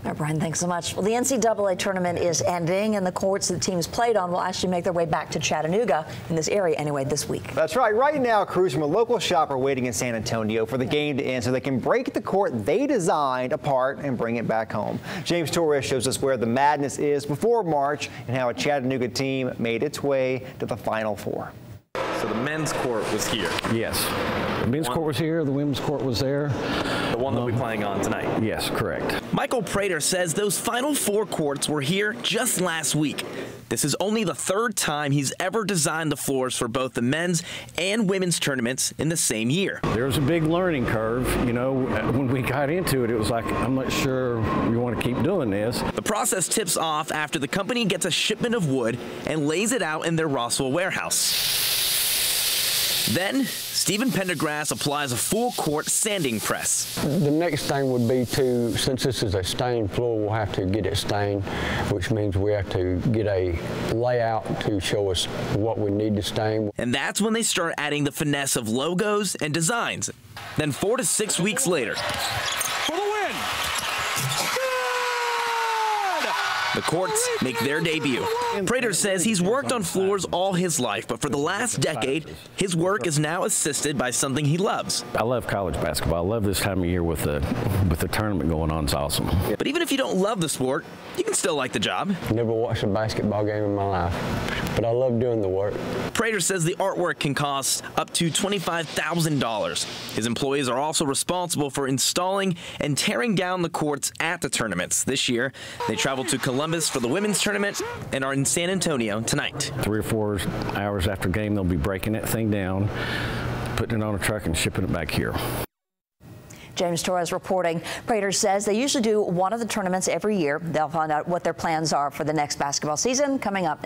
All right, Brian, thanks so much. Well, the NCAA tournament is ending, and the courts the teams played on will actually make their way back to Chattanooga, in this area anyway, this week. That's right. Right now, crews from a local shop are waiting in San Antonio for the game to end so they can break the court they designed apart and bring it back home. James Torres shows us where the madness is before March and how a Chattanooga team made its way to the Final Four. So the men's court was here. Yes. The men's court was here. The women's court was there. The one that we're playing on tonight. Yes, correct. Michael Prater says those Final Four courts were here just last week. This is only the third time he's ever designed the floors for both the men's and women's tournaments in the same year. There was a big learning curve. You know, when we got into it, it was like, I'm not sure we want to keep doing this. The process tips off after the company gets a shipment of wood and lays it out in their Rossville warehouse. Then, Stephen Pendergrass applies a full court sanding press. The next thing would be to, since this is a stained floor, we'll have to get it stained, which means we have to get a layout to show us what we need to stain. And that's when they start adding the finesse of logos and designs. Then 4 to 6 weeks later, For the win! the courts make their debut. Prater says he's worked on floors all his life, but for the last decade, his work is now assisted by something he loves. I love college basketball. I love this time of year with the tournament going on. It's awesome. But even if you don't love the sport, you can still like the job. Never watched a basketball game in my life, but I love doing the work. Prater says the artwork can cost up to $25,000. His employees are also responsible for installing and tearing down the courts at the tournaments. This year, they traveled to Columbus for the women's tournament and are in San Antonio tonight. 3 or 4 hours after game, they'll be breaking that thing down, putting it on a truck and shipping it back here. James Torres reporting. Prater says they usually do one of the tournaments every year. They'll find out what their plans are for the next basketball season coming up.